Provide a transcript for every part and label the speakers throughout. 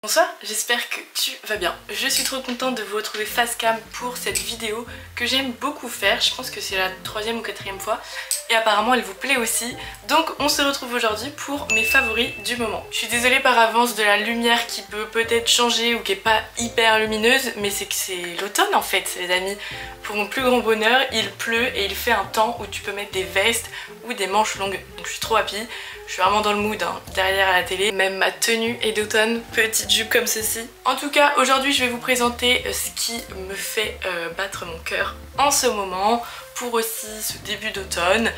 Speaker 1: Bonsoir, j'espère que tu vas bien. Je suis trop contente de vous retrouver face cam pour cette vidéo que j'aime beaucoup faire. Je pense que c'est la 3e ou 4e fois et apparemment elle vous plaît aussi. Donc on se retrouve aujourd'hui pour mes favoris du moment. Je suis désolée par avance de la lumière qui peut peut-être changer ou qui est pas hyper lumineuse, mais c'est que c'est l'automne en fait les amis. Pour mon plus grand bonheur, il pleut et il fait un temps où tu peux mettre des vestes ou des manches longues. Donc je suis trop happy. Je suis vraiment dans le mood hein. Derrière à la télé, même ma tenue est d'automne, petite jupe comme ceci. En tout cas, aujourd'hui je vais vous présenter ce qui me fait battre mon cœur en ce moment, pour aussi ce début d'automne.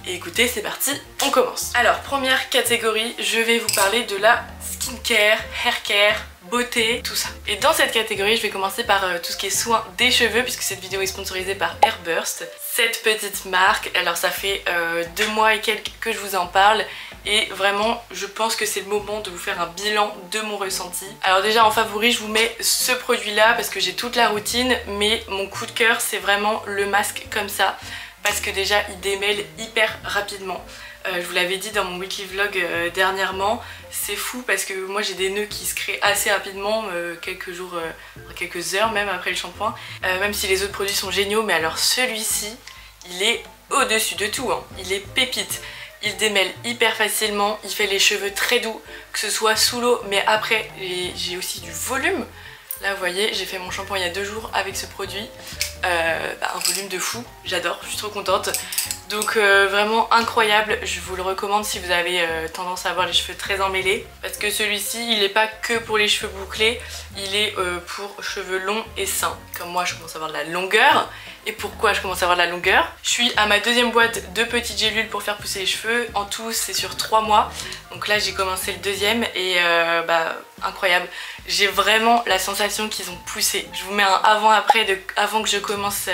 Speaker 1: Et écoutez, c'est parti, on commence. Alors, première catégorie, je vais vous parler de la skincare, haircare, beauté, tout ça. Et dans cette catégorie, je vais commencer par tout ce qui est soin des cheveux, puisque cette vidéo est sponsorisée par Airburst. Cette petite marque, alors ça fait 2 mois et quelques que je vous en parle. Et vraiment, je pense que c'est le moment de vous faire un bilan de mon ressenti. Alors déjà en favori, je vous mets ce produit-là parce que j'ai toute la routine. Mais mon coup de cœur, c'est vraiment le masque comme ça. Parce que déjà, il démêle hyper rapidement. Je vous l'avais dit dans mon weekly vlog dernièrement. C'est fou parce que moi j'ai des nœuds qui se créent assez rapidement, quelques jours, quelques heures même après le shampoing. Même si les autres produits sont géniaux, mais alors celui-ci, il est au-dessus de tout, hein. Il est pépite. Il démêle hyper facilement, il fait les cheveux très doux, que ce soit sous l'eau, mais après j'ai aussi du volume. Là vous voyez, j'ai fait mon shampoing il y a 2 jours avec ce produit, un volume de fou, j'adore, je suis trop contente. Donc vraiment incroyable, je vous le recommande si vous avez tendance à avoir les cheveux très emmêlés. Parce que celui-ci, il n'est pas que pour les cheveux bouclés, il est pour cheveux longs et sains. Comme moi, je commence à avoir de la longueur. Et pourquoi je commence à avoir de la longueur? Je suis à ma 2e boîte de petites gélules pour faire pousser les cheveux. En tout, c'est sur 3 mois. Donc là, j'ai commencé le 2e et incroyable. J'ai vraiment la sensation qu'ils ont poussé. Je vous mets un avant-après avant que je commence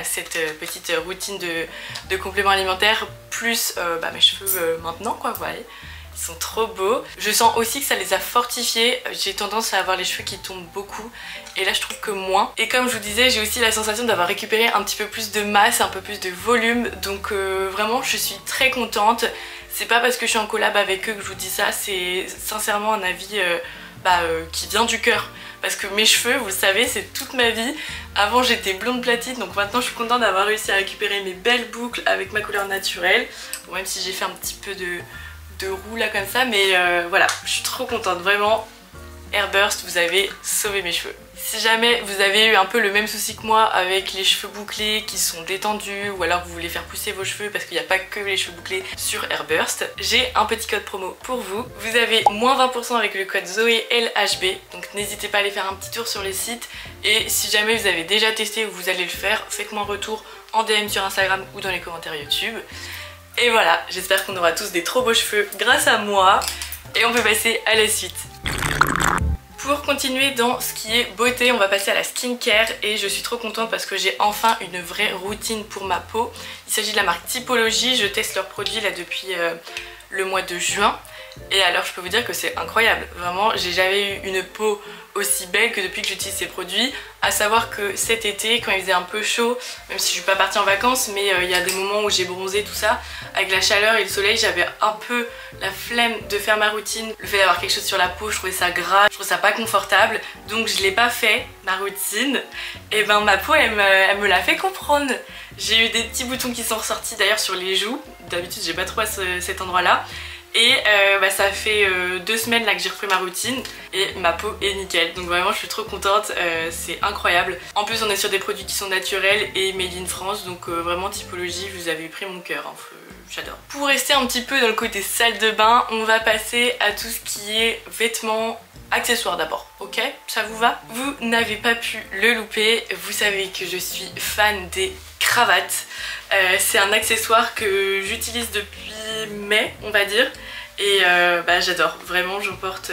Speaker 1: cette petite routine de compléments alimentaires plus mes cheveux maintenant quoi, vous voyez. Ils sont trop beaux. Je sens aussi que ça les a fortifiés. J'ai tendance à avoir les cheveux qui tombent beaucoup et là je trouve que moins. Et comme je vous disais, j'ai aussi la sensation d'avoir récupéré un petit peu plus de masse, un peu plus de volume. Donc vraiment je suis très contente. C'est pas parce que je suis en collab avec eux que je vous dis ça, c'est sincèrement un avis qui vient du cœur. Parce que mes cheveux, vous le savez, c'est toute ma vie. Avant j'étais blonde platine, donc maintenant je suis contente d'avoir réussi à récupérer mes belles boucles avec ma couleur naturelle. Bon, même si j'ai fait un petit peu de roux là comme ça, mais voilà, je suis trop contente, vraiment. Airburst, vous avez sauvé mes cheveux. Si jamais vous avez eu un peu le même souci que moi avec les cheveux bouclés qui sont détendus ou alors vous voulez faire pousser vos cheveux parce qu'il n'y a pas que les cheveux bouclés sur Airburst, j'ai un petit code promo pour vous. Vous avez moins 20% avec le code ZOELHB, donc n'hésitez pas à aller faire un petit tour sur le site. Et si jamais vous avez déjà testé ou vous allez le faire, faites-moi un retour en DM sur Instagram ou dans les commentaires YouTube. Et voilà, j'espère qu'on aura tous des trop beaux cheveux grâce à moi. Et on peut passer à la suite. Pour continuer dans ce qui est beauté, on va passer à la skincare et je suis trop contente parce que j'ai enfin une vraie routine pour ma peau. Il s'agit de la marque Typologie, je teste leurs produits là depuis le mois de juin et alors je peux vous dire que c'est incroyable. Vraiment, j'ai jamais eu une peau aussi belle que depuis que j'utilise ces produits. À savoir que cet été, quand il faisait un peu chaud, même si je suis pas partie en vacances, mais il y a des moments où j'ai bronzé tout ça, avec la chaleur et le soleil, j'avais un peu la flemme de faire ma routine. Le fait d'avoir quelque chose sur la peau, je trouvais ça gras, je trouvais ça pas confortable, donc je l'ai pas fait, ma routine. Et ben ma peau, elle me l'a fait comprendre. J'ai eu des petits boutons qui sont ressortis d'ailleurs sur les joues, d'habitude j'ai pas trop à cet endroit là. Et ça fait 2 semaines là que j'ai repris ma routine et ma peau est nickel. Donc vraiment je suis trop contente, c'est incroyable. En plus on est sur des produits qui sont naturels et made in France. Donc vraiment Typologie, vous avez pris mon cœur, hein. J'adore. Pour rester un petit peu dans le côté salle de bain, on va passer à tout ce qui est vêtements, accessoires d'abord, ok? Ça vous va? Vous n'avez pas pu le louper, vous savez que je suis fan des cravates. C'est un accessoire que j'utilise depuis mai, on va dire. Et j'adore, vraiment j'en porte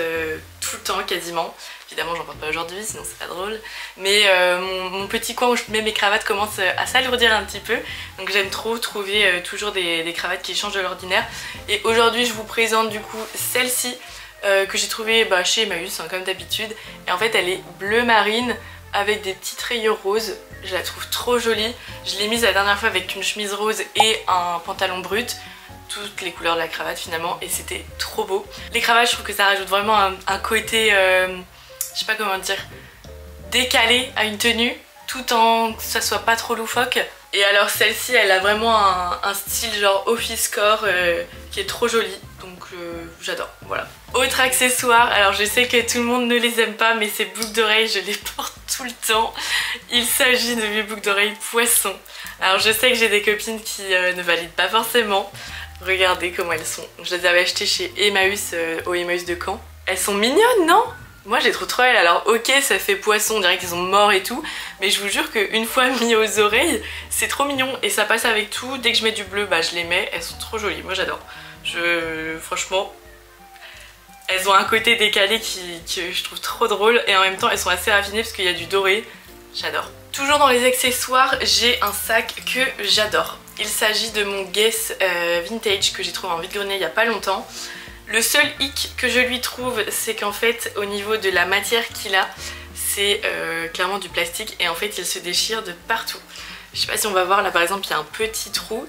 Speaker 1: tout le temps quasiment. Évidemment j'en porte pas aujourd'hui sinon c'est pas drôle. Mais mon petit coin où je mets mes cravates commence à s'alourdir un petit peu. Donc j'aime trop trouver toujours des cravates qui changent de l'ordinaire. Et aujourd'hui je vous présente du coup celle-ci que j'ai trouvée chez Emmaüs hein, comme d'habitude. Et en fait elle est bleu marine avec des petites rayures roses. Je la trouve trop jolie. Je l'ai mise la dernière fois avec une chemise rose et un pantalon brut. Toutes les couleurs de la cravate finalement et c'était trop beau. Les cravates je trouve que ça rajoute vraiment un côté je sais pas comment dire, décalée à une tenue tout en que ça soit pas trop loufoque. Et alors celle-ci elle a vraiment un style genre office-core qui est trop joli, donc j'adore, voilà. Autre accessoire, alors je sais que tout le monde ne les aime pas mais ces boucles d'oreilles je les porte tout le temps. Il s'agit de mes boucles d'oreilles poisson. Alors je sais que j'ai des copines qui ne valident pas forcément. Regardez comment elles sont. Je les avais achetées chez Emmaüs, au Emmaüs de Caen. Elles sont mignonnes, non? Moi j'ai trop elles. Alors ok, ça fait poisson, on dirait qu'ils sont morts et tout, mais je vous jure qu'une fois mis aux oreilles, c'est trop mignon et ça passe avec tout. Dès que je mets du bleu, bah je les mets. Elles sont trop jolies, moi j'adore. Franchement, elles ont un côté décalé que je trouve trop drôle et en même temps elles sont assez raffinées parce qu'il y a du doré. J'adore. Toujours dans les accessoires, j'ai un sac que j'adore. Il s'agit de mon Guess Vintage que j'ai trouvé en vide-grenier il y a pas longtemps. Le seul hic que je lui trouve, c'est qu'en fait au niveau de la matière qu'il a, c'est clairement du plastique et en fait il se déchire de partout. Je sais pas si on va voir, là par exemple il y a un petit trou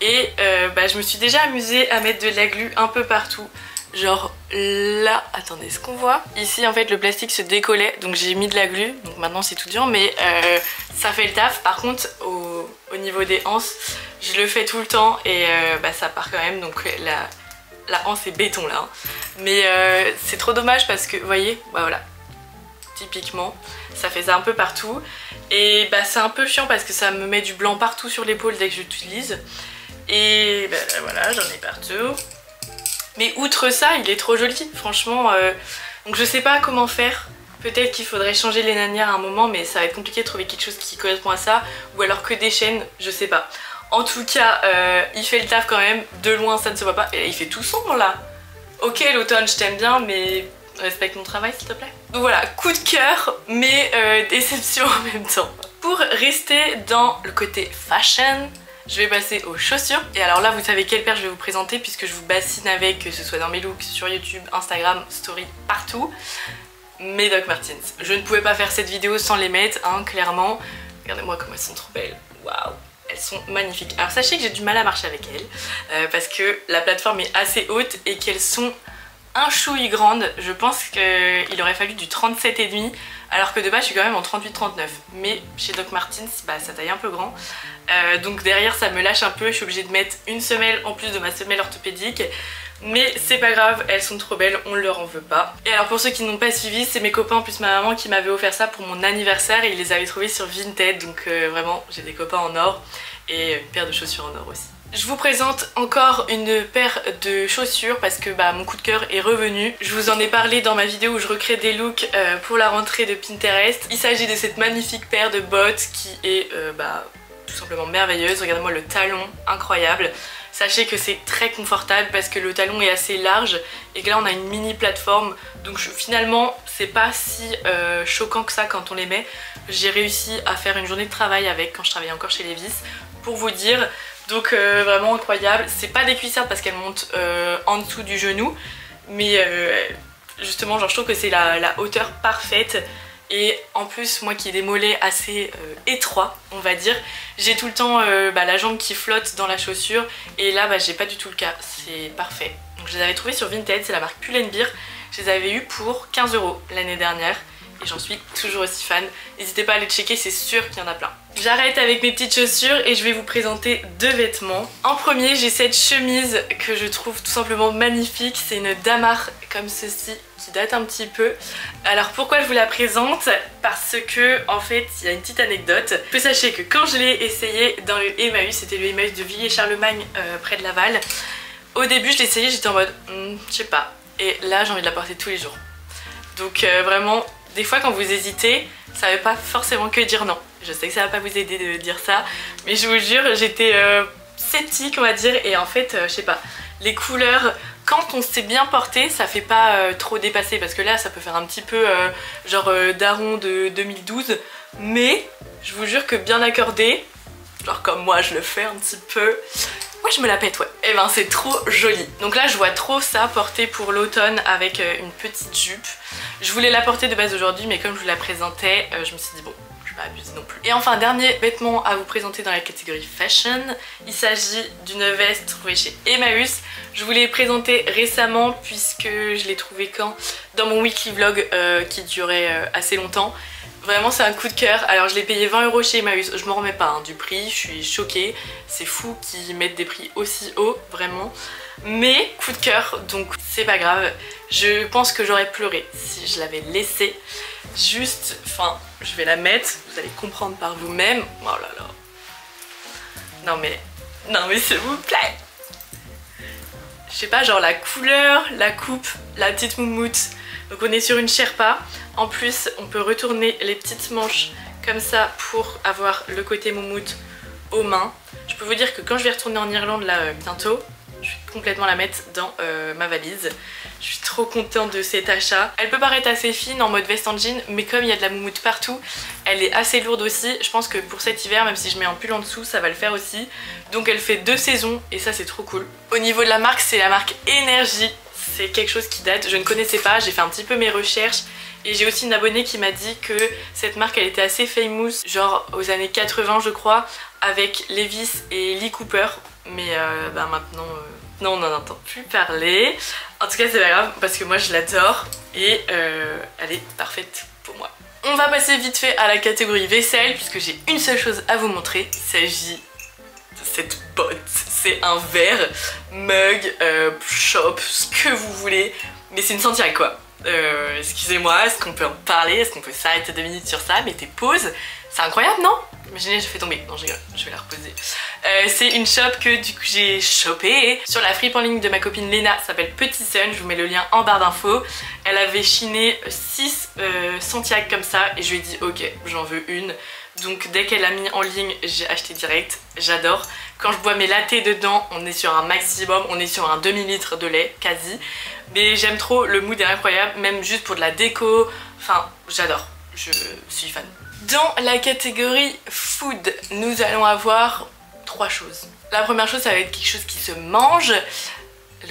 Speaker 1: et je me suis déjà amusée à mettre de la glu un peu partout. Genre là, attendez, ce qu'on voit ici en fait le plastique se décollait, donc j'ai mis de la glu, donc maintenant c'est tout dur, mais ça fait le taf. Par contre au niveau des anses, je le fais tout le temps et ça part quand même, donc la anse est béton là, hein. Mais c'est trop dommage parce que vous voyez, voilà, typiquement ça fait ça un peu partout et c'est un peu chiant parce que ça me met du blanc partout sur l'épaule dès que je l'utilise et voilà, j'en ai partout. Mais outre ça, il est trop joli, franchement. Donc je sais pas comment faire. Peut-être qu'il faudrait changer les lanières à un moment, mais ça va être compliqué de trouver quelque chose qui correspond à ça. Ou alors que des chaînes, je sais pas. En tout cas, il fait le taf quand même. De loin, ça ne se voit pas. Et là, il fait tout sombre là. Ok, l'automne, je t'aime bien, mais respecte mon travail, s'il te plaît. Donc voilà, coup de cœur, mais déception en même temps. Pour rester dans le côté fashion, je vais passer aux chaussures. Et alors là, vous savez quelle paire je vais vous présenter puisque je vous bassine avec, que ce soit dans mes looks, sur YouTube, Instagram, Story, partout. Mes Doc Martens. Je ne pouvais pas faire cette vidéo sans les mettre, hein, clairement. Regardez-moi comme elles sont trop belles. Waouh! Elles sont magnifiques. Alors sachez que j'ai du mal à marcher avec elles parce que la plateforme est assez haute et qu'elles sont un chouille grande. Je pense qu'il aurait fallu du 37,5 alors que de base je suis quand même en 38-39. Mais chez Doc Martens, ça taille un peu grand. Donc derrière ça me lâche un peu, je suis obligée de mettre une semelle en plus de ma semelle orthopédique. Mais c'est pas grave, elles sont trop belles, on leur en veut pas. Et alors pour ceux qui n'ont pas suivi, c'est mes copains plus ma maman qui m'avaient offert ça pour mon anniversaire et ils les avaient trouvés sur Vinted. Donc vraiment j'ai des copains en or et une paire de chaussures en or aussi. Je vous présente encore une paire de chaussures parce que mon coup de cœur est revenu. Je vous en ai parlé dans ma vidéo où je recrée des looks pour la rentrée de Pinterest. Il s'agit de cette magnifique paire de bottes qui est tout simplement merveilleuse. Regardez-moi le talon, incroyable. Sachez que c'est très confortable parce que le talon est assez large et que là on a une mini plateforme. Donc finalement c'est pas si choquant que ça quand on les met. J'ai réussi à faire une journée de travail avec quand je travaillais encore chez Levi's pour vous dire. Donc vraiment incroyable. C'est pas des cuissardes parce qu'elles montent en dessous du genou. Mais justement genre je trouve que c'est la hauteur parfaite. Et en plus moi qui ai des mollets assez étroits on va dire, j'ai tout le temps la jambe qui flotte dans la chaussure. Et là j'ai pas du tout le cas, c'est parfait. Donc je les avais trouvées sur Vinted, c'est la marque Pull&Bear. Je les avais eu pour 15 € l'année dernière. Et j'en suis toujours aussi fan. N'hésitez pas à les checker, c'est sûr qu'il y en a plein. J'arrête avec mes petites chaussures et je vais vous présenter deux vêtements. En premier, j'ai cette chemise que je trouve tout simplement magnifique. C'est une damar comme ceci qui date un petit peu. Alors pourquoi je vous la présente? Parce que en fait, il y a une petite anecdote. Sachez que quand je l'ai essayé dans le Emmaüs, c'était le Emmaüs de Villiers-Charlemagne près de Laval. Au début, je l'ai essayé, j'étais en mode je sais pas. Et là, j'ai envie de la porter tous les jours. Donc vraiment, des fois quand vous hésitez, ça veut pas forcément que dire non. Je sais que ça va pas vous aider de dire ça, mais je vous jure, j'étais sceptique on va dire. Et en fait, je sais pas, les couleurs, quand on s'est bien porté, ça fait pas trop dépasser. Parce que là, ça peut faire un petit peu genre daron de 2012. Mais je vous jure que bien accordé, genre comme moi je le fais un petit peu, moi je me la pète, ouais. Et c'est trop joli. Donc là je vois trop ça porté pour l'automne avec une petite jupe. Je voulais la porter de base aujourd'hui mais comme je vous la présentais, je me suis dit bon, je vais pas abuser non plus. Et enfin, dernier vêtement à vous présenter dans la catégorie fashion, il s'agit d'une veste trouvée chez Emmaüs. Je vous l'ai présentée récemment puisque je l'ai trouvée quand dans mon weekly vlog qui durait assez longtemps. Vraiment c'est un coup de cœur. Alors je l'ai payé 20 € chez Emmaüs, je m'en remets pas hein, du prix, je suis choquée. C'est fou qu'ils mettent des prix aussi hauts, vraiment. Mais coup de cœur, donc c'est pas grave. Je pense que j'aurais pleuré si je l'avais laissée. Juste, enfin, je vais la mettre, vous allez comprendre par vous-même. Oh là là. Non mais s'il vous plaît. Je sais pas, genre la couleur, la coupe, la petite moumoute. Donc on est sur une Sherpa. En plus, on peut retourner les petites manches comme ça pour avoir le côté moumoute aux mains. Je peux vous dire que quand je vais retourner en Irlande là bientôt, je vais complètement la mettre dans ma valise. Je suis trop contente de cet achat. Elle peut paraître assez fine en mode veste en jean, mais comme il y a de la moumoute partout, elle est assez lourde aussi. Je pense que pour cet hiver, même si je mets un pull en dessous, ça va le faire aussi. Donc elle fait 2 saisons et ça c'est trop cool. Au niveau de la marque, c'est la marque Energy. C'est quelque chose qui date, je ne connaissais pas, j'ai fait un petit peu mes recherches. Et j'ai aussi une abonnée qui m'a dit que cette marque elle était assez famous, genre aux années 80 je crois, avec Levi's et Lee Cooper. Mais bah maintenant, non on n'en entend plus parler. En tout cas c'est pas grave parce que moi je l'adore et elle est parfaite pour moi. On va passer vite fait à la catégorie vaisselle puisque j'ai une seule chose à vous montrer. Il s'agit de cette botte. C'est un verre, mug, shop, ce que vous voulez. Mais c'est une Santiago quoi. Excusez-moi, est-ce qu'on peut en parler? Est-ce qu'on peut s'arrêter 2 minutes sur ça? Mettez pause. C'est incroyable, non? Imaginez, je fais tomber. Non, je rigole, je vais la reposer. C'est une shop que du coup j'ai chopée sur la fripe en ligne de ma copine Léna, ça s'appelle Petit Sun, je vous mets le lien en barre d'infos. Elle avait chiné 6 Santiago comme ça et je lui ai dit ok, j'en veux une. Donc dès qu'elle l'a mis en ligne, j'ai acheté direct, j'adore. Quand je bois mes lattés dedans, on est sur un maximum, on est sur un demi-litre de lait, quasi. Mais j'aime trop, le mood est incroyable, même juste pour de la déco, enfin j'adore, je suis fan. Dans la catégorie food, nous allons avoir 3 choses. La première chose, ça va être quelque chose qui se mange,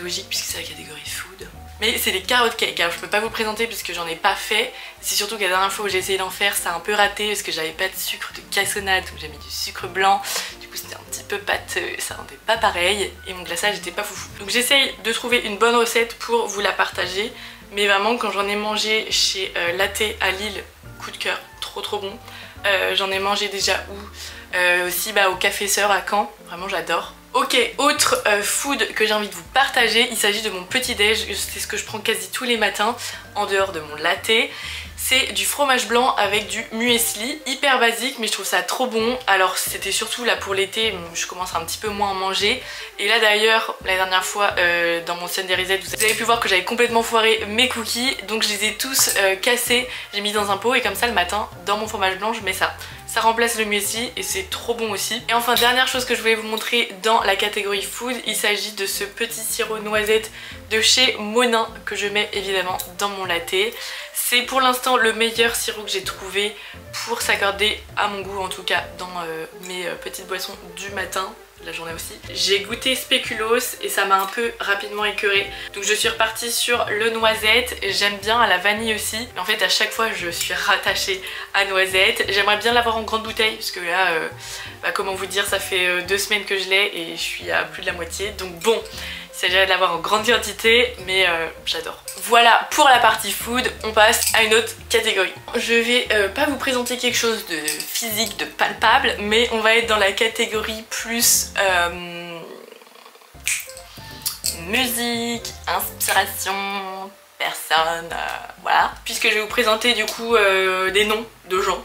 Speaker 1: logique puisque c'est la catégorie food. Mais c'est les carottes cake, alors je peux pas vous le présenter puisque j'en ai pas fait. C'est surtout que la dernière fois où j'ai essayé d'en faire, ça a un peu raté parce que j'avais pas de sucre de cassonade, donc j'ai mis du sucre blanc. Du coup c'était un petit peu pâteux, ça rendait pas pareil et mon glaçage était pas foufou. Donc j'essaye de trouver une bonne recette pour vous la partager. Mais vraiment quand j'en ai mangé chez Latte à Lille, coup de cœur, trop bon. J'en ai mangé déjà où aussi bah, au Café Sœur à Caen, vraiment j'adore. Ok, autre food que j'ai envie de vous partager, il s'agit de mon petit déj, c'est ce que je prends quasi tous les matins en dehors de mon latte. C'est du fromage blanc avec du muesli, hyper basique mais je trouve ça trop bon. Alors c'était surtout là pour l'été, je commence un petit peu moins à en manger. Et là d'ailleurs, la dernière fois dans mon Sunday Reset, vous avez pu voir que j'avais complètement foiré mes cookies. Donc je les ai tous cassés, j'ai mis dans un pot et comme ça le matin, dans mon fromage blanc je mets ça. Ça remplace le muesli et c'est trop bon aussi. Et enfin dernière chose que je voulais vous montrer dans la catégorie food, il s'agit de ce petit sirop noisette de chez Monin que je mets évidemment dans mon latte. C'est pour l'instant le meilleur sirop que j'ai trouvé pour s'accorder à mon goût en tout cas dans mes petites boissons du matin. La journée aussi. J'ai goûté spéculoos et ça m'a un peu rapidement écœurée. Donc je suis repartie sur le noisette. J'aime bien à la vanille aussi. Mais en fait à chaque fois je suis rattachée à noisette. J'aimerais bien l'avoir en grande bouteille parce que là, bah, comment vous dire, ça fait 2 semaines que je l'ai et je suis à plus de la moitié. Donc bon, il s'agirait de l'avoir en grande quantité mais j'adore. Voilà pour la partie food, on passe à une autre catégorie. Je vais pas vous présenter quelque chose de physique, de palpable, mais on va être dans la catégorie plus musique, inspiration, personne, voilà. Puisque je vais vous présenter du coup des noms de gens.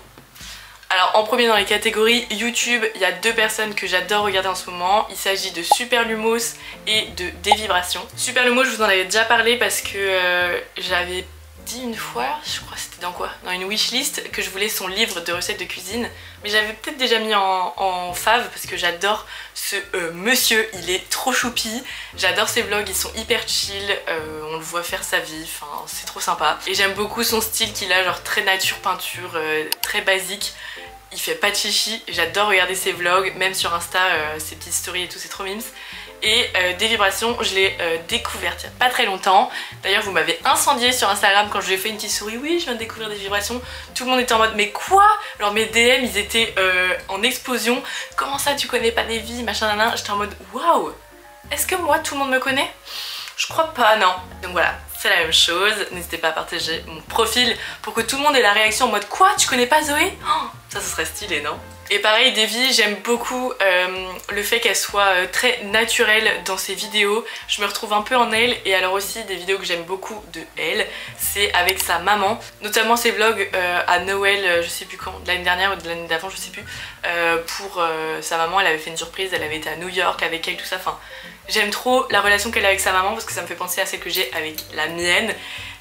Speaker 1: Alors en premier dans les catégories YouTube, il y a 2 personnes que j'adore regarder en ce moment. Il s'agit de Super Lumos et de Des Vibrations. Super Lumos, je vous en avais déjà parlé parce que j'avais dit une fois, je crois que c'était dans quoi? Dans une wishlist, que je voulais son livre de recettes de cuisine. Mais j'avais peut-être déjà mis en fave parce que j'adore ce monsieur, il est trop choupi. J'adore ses vlogs, ils sont hyper chill, on le voit faire sa vie, enfin c'est trop sympa. Et j'aime beaucoup son style qu'il a, genre très nature peinture, très basique. Il fait pas de chichi, j'adore regarder ses vlogs, même sur Insta, ses petites stories et tout, c'est trop mimes. Et des vibrations, je l'ai découverte il n'y a pas très longtemps. D'ailleurs vous m'avez incendié sur Instagram quand je lui ai fait une petite souris. Oui, je viens de découvrir des vibrations. Tout le monde était en mode mais quoi? Alors mes DM ils étaient en explosion. Comment ça tu connais pas Nevi, machin nanan. J'étais en mode waouh, est-ce que moi tout le monde me connaît? Je crois pas, non. Donc voilà, c'est la même chose. N'hésitez pas à partager mon profil pour que tout le monde ait la réaction en mode quoi, tu connais pas Zoé? Oh, ça ce serait stylé, non? Et pareil, Devi, j'aime beaucoup le fait qu'elle soit très naturelle dans ses vidéos. Je me retrouve un peu en elle. Et alors aussi, des vidéos que j'aime beaucoup de elle, c'est avec sa maman. Notamment ses vlogs à Noël, je sais plus quand, de l'année dernière ou de l'année d'avant, je sais plus. Pour sa maman, elle avait fait une surprise, elle avait été à New York avec elle, tout ça. Enfin, j'aime trop la relation qu'elle a avec sa maman parce que ça me fait penser à celle que j'ai avec la mienne.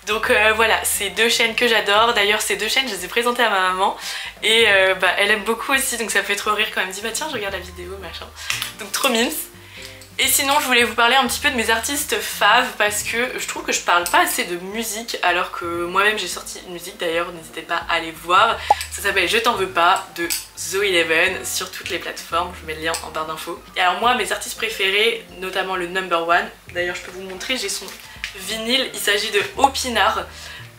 Speaker 1: Donc voilà, c'est deux chaînes que j'adore. D'ailleurs ces deux chaînes je les ai présentées à ma maman et elle aime beaucoup aussi, donc ça me fait trop rire quand elle me dit bah tiens je regarde la vidéo machin. Donc trop mimes. Et sinon je voulais vous parler un petit peu de mes artistes faves parce que je trouve que je parle pas assez de musique alors que moi-même j'ai sorti une musique, d'ailleurs n'hésitez pas à aller voir. Ça s'appelle Je t'en veux pas de Zoe11 sur toutes les plateformes, je vous mets le lien en barre d'infos. Et alors moi mes artistes préférés, notamment le #1, d'ailleurs je peux vous montrer, j'ai son vinyle, il s'agit de Opinard.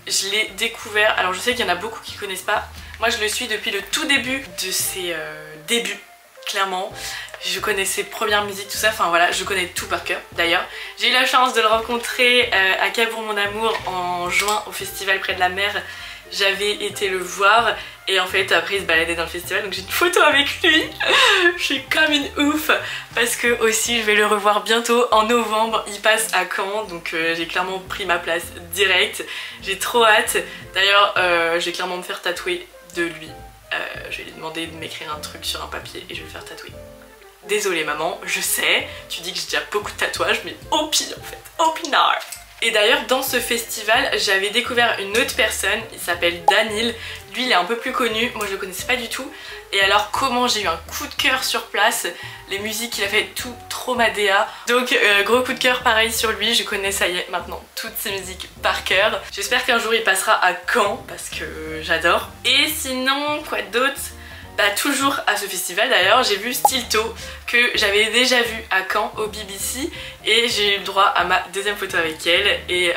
Speaker 1: Je l'ai découvert, alors je sais qu'il y en a beaucoup qui connaissent pas. Moi je le suis depuis le tout début de ses débuts, clairement. Je connais ses premières musiques, tout ça, enfin voilà, je connais tout par cœur. D'ailleurs, j'ai eu la chance de le rencontrer à Cabourg mon amour en juin au festival près de la mer. J'avais été le voir et en fait après il se baladait dans le festival, donc j'ai une photo avec lui. Je suis comme une ouf parce que aussi je vais le revoir bientôt en novembre, il passe à Caen, donc j'ai clairement pris ma place direct. J'ai trop hâte. D'ailleurs je vais clairement me faire tatouer de lui. Je vais lui demander de m'écrire un truc sur un papier et je vais le faire tatouer. Désolée maman, je sais, tu dis que j'ai déjà beaucoup de tatouages, mais Opi en fait, Opinard. Et d'ailleurs dans ce festival j'avais découvert une autre personne, il s'appelle Danil. Lui il est un peu plus connu, moi je le connaissais pas du tout. Et alors comment j'ai eu un coup de cœur sur place, les musiques qu'il a fait tout trop Madea. Donc gros coup de cœur pareil sur lui, je connais ça y est maintenant toutes ses musiques par cœur. J'espère qu'un jour il passera à Caen parce que j'adore. Et sinon quoi d'autre? Bah, toujours à ce festival d'ailleurs, j'ai vu Stilto que j'avais déjà vu à Caen au BBC et j'ai eu le droit à ma deuxième photo avec elle et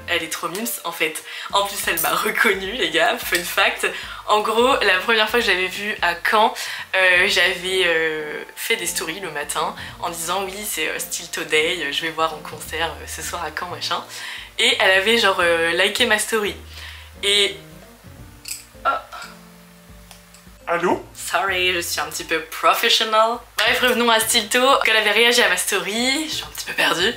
Speaker 1: elle est trop mimes en fait. En plus elle m'a reconnue les gars, fun fact. En gros la première fois que j'avais vu à Caen, j'avais fait des stories le matin en disant oui c'est Stilto Day, je vais voir en concert ce soir à Caen machin. Et elle avait genre liké ma story. Et... oh.
Speaker 2: Allô?
Speaker 1: Sorry, je suis un petit peu professional. Bref, revenons à Stilto. Elle avait réagi à ma story, je suis un petit peu perdue.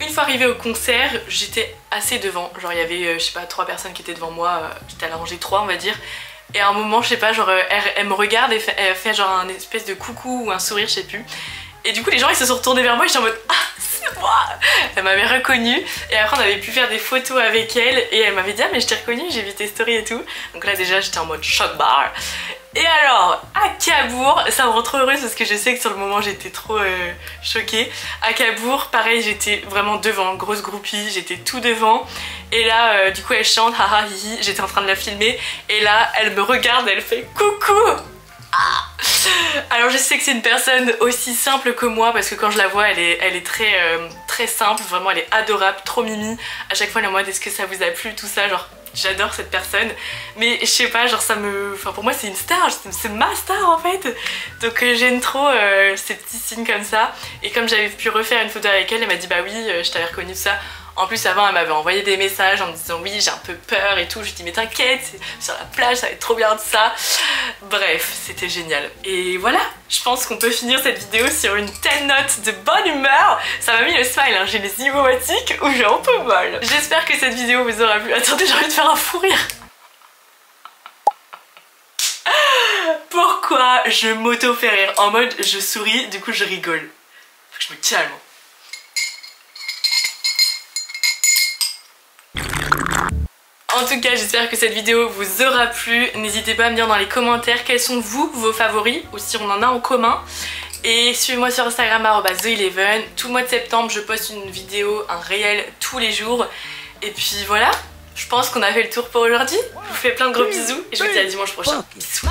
Speaker 1: Une fois arrivée au concert, j'étais assez devant. Genre il y avait, je sais pas, 3 personnes qui étaient devant moi. J'étais à la rangée 3 on va dire. Et à un moment, je sais pas, genre elle me regarde et elle fait genre un espèce de coucou ou un sourire, je sais plus. Et du coup les gens ils se sont retournés vers moi et j'étais en mode ah c'est moi. Elle m'avait reconnue et après on avait pu faire des photos avec elle et elle m'avait dit ah mais je t'ai reconnue, j'ai vu tes stories et tout. Donc là déjà j'étais en mode choc bar. Et alors à Cabourg, ça me rend trop heureuse parce que je sais que sur le moment j'étais trop choquée. À Cabourg pareil j'étais vraiment devant, grosse groupie, j'étais tout devant. Et là du coup elle chante haha hihi, j'étais en train de la filmer et là elle me regarde, elle fait coucou. Ah. Alors je sais que c'est une personne aussi simple que moi parce que quand je la vois elle est très simple, vraiment elle est adorable, trop mimi. À chaque fois elle est en mode est-ce que ça vous a plu tout ça, genre j'adore cette personne. Mais je sais pas, genre ça me... enfin pour moi c'est une star, c'est ma star en fait. Donc j'aime trop ces petits signes comme ça. Et comme j'avais pu refaire une photo avec elle, elle m'a dit bah oui je t'avais reconnu tout ça. En plus avant elle m'avait envoyé des messages en me disant oui j'ai un peu peur et tout. Je lui dis mais t'inquiète, sur la plage ça va être trop bien de ça. Bref c'était génial. Et voilà, je pense qu'on peut finir cette vidéo sur une telle note de bonne humeur. Ça m'a mis le smile, hein. J'ai les zygomatiques où j'ai un peu mal. J'espère que cette vidéo vous aura plu. Attendez j'ai envie de faire un fou rire. Pourquoi je m'auto-fais rire? En mode je souris, du coup je rigole. Faut que je me calme. En tout cas j'espère que cette vidéo vous aura plu. N'hésitez pas à me dire dans les commentaires quels sont vous vos favoris ou si on en a en commun. Et suivez-moi sur Instagram @Zoe11. Tout le mois de septembre je poste une vidéo, un réel tous les jours. Et puis voilà, je pense qu'on a fait le tour pour aujourd'hui. Je vous fais plein de gros bisous et je vous dis à dimanche prochain. Bisous.